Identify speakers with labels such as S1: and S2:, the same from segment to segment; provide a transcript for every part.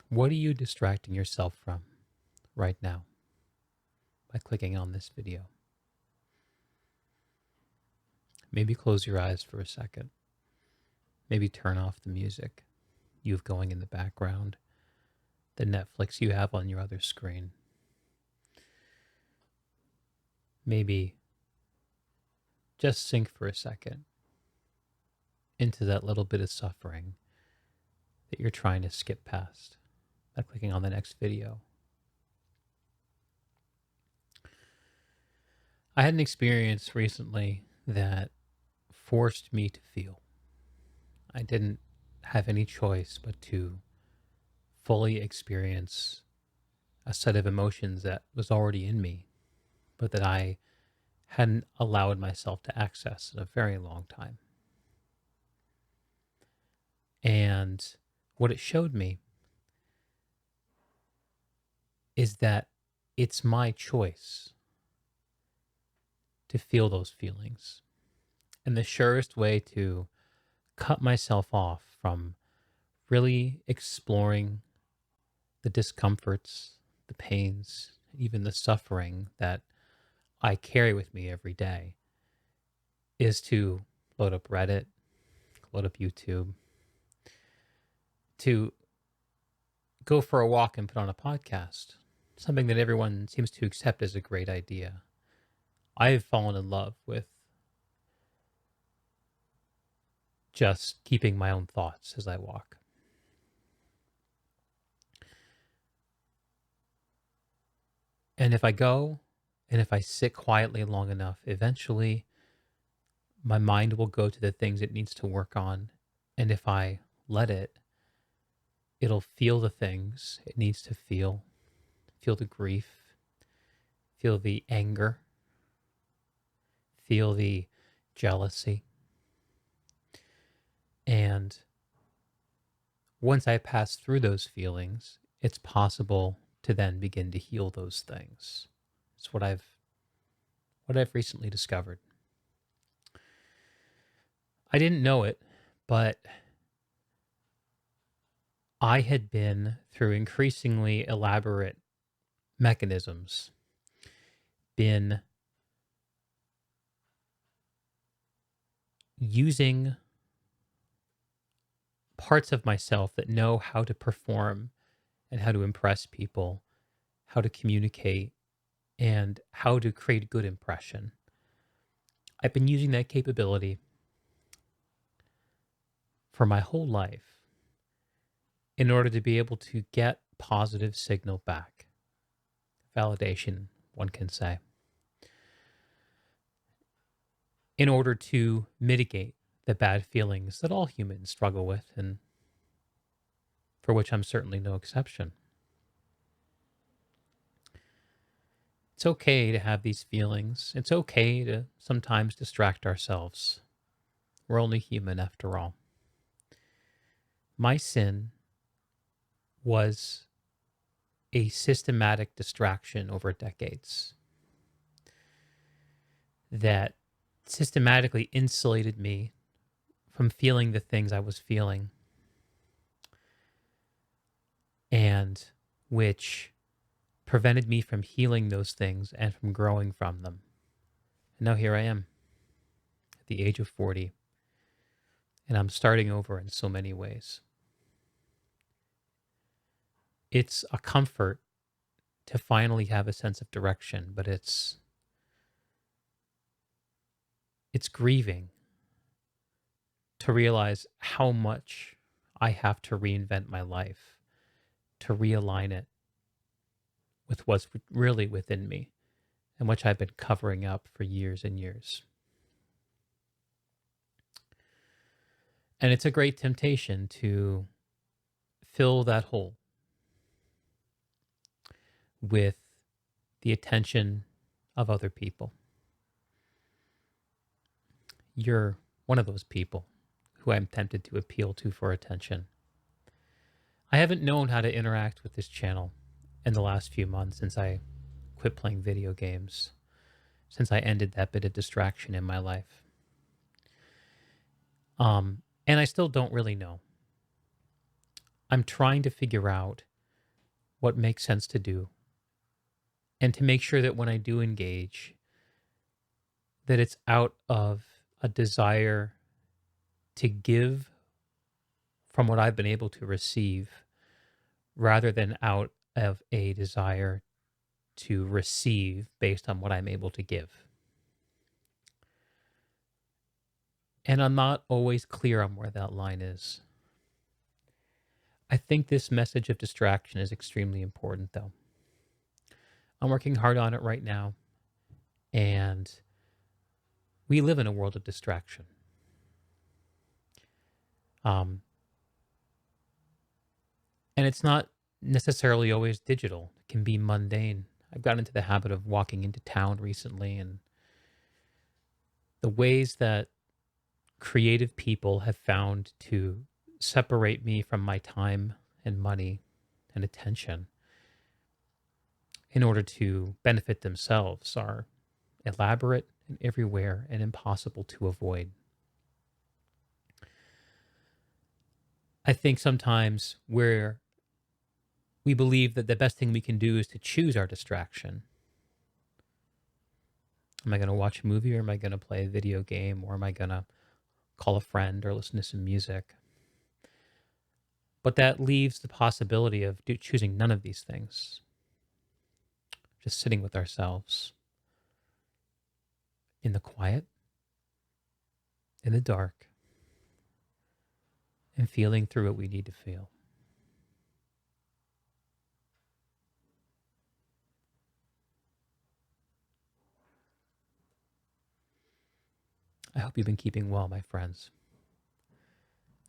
S1: What are you distracting yourself from right now by clicking on this video? Maybe close your eyes for a second. Maybe turn off the music you have going in the background, the Netflix you have on your other screen. Maybe just sink for a second into that little bit of suffering that you're trying to skip past by clicking on the next video. I had an experience recently that forced me to feel. I didn't have any choice but to fully experience a set of emotions that was already in me, but that I hadn't allowed myself to access in a very long time. And what it showed me is that it's my choice to feel those feelings. And the surest way to cut myself off from really exploring the discomforts, the pains, even the suffering that I carry with me every day is to load up Reddit, load up YouTube, to go for a walk and put on a podcast, something that everyone seems to accept as a great idea. I have fallen in love with just keeping my own thoughts as I walk. And if I go and if I sit quietly long enough, eventually my mind will go to the things it needs to work on. And if I let it, it'll feel the things it needs to feel the grief, feel the anger, feel the jealousy. And once I pass through those feelings, it's possible to then begin to heal those things. It's what I've recently discovered. I didn't know it, but I had been through increasingly elaborate mechanisms, been using parts of myself that know how to perform and how to impress people, how to communicate, and how to create a good impression. I've been using that capability for my whole life in order to be able to get positive signal back. Validation, one can say, in order to mitigate the bad feelings that all humans struggle with, and for which I'm certainly no exception. It's okay to have these feelings. It's okay to sometimes distract ourselves. We're only human after all. My sin was a systematic distraction over decades that systematically insulated me from feeling the things I was feeling, and which prevented me from healing those things and from growing from them. And now here I am at the age of 40, and I'm starting over in so many ways. It's a comfort to finally have a sense of direction, but it's grieving to realize how much I have to reinvent my life, to realign it with what's really within me and which I've been covering up for years and years. And it's a great temptation to fill that hole with the attention of other people. You're one of those people who I'm tempted to appeal to for attention. I haven't known how to interact with this channel in the last few months since I quit playing video games, since I ended that bit of distraction in my life. And I still don't really know. I'm trying to figure out what makes sense to do, and to make sure that when I do engage, that it's out of a desire to give from what I've been able to receive rather than out of a desire to receive based on what I'm able to give. And I'm not always clear on where that line is. I think this message of distraction is extremely important, though. I'm working hard on it right now, and we live in a world of distraction. Um, and it's not necessarily always digital, it can be mundane. I've gotten into the habit of walking into town recently, and the ways that creative people have found to separate me from my time and money and attention in order to benefit themselves are elaborate and everywhere and impossible to avoid. I think sometimes we believe that the best thing we can do is to choose our distraction. Am I going to watch a movie, or am I going to play a video game, or am I going to call a friend or listen to some music? But that leaves the possibility of choosing none of these things, just sitting with ourselves in the quiet, in the dark, and feeling through what we need to feel. I hope you've been keeping well, my friends.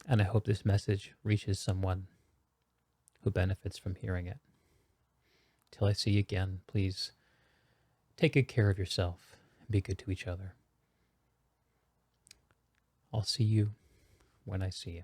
S1: And I hope this message reaches someone who benefits from hearing it. Till I see you again, please take good care of yourself and be good to each other. I'll see you when I see you.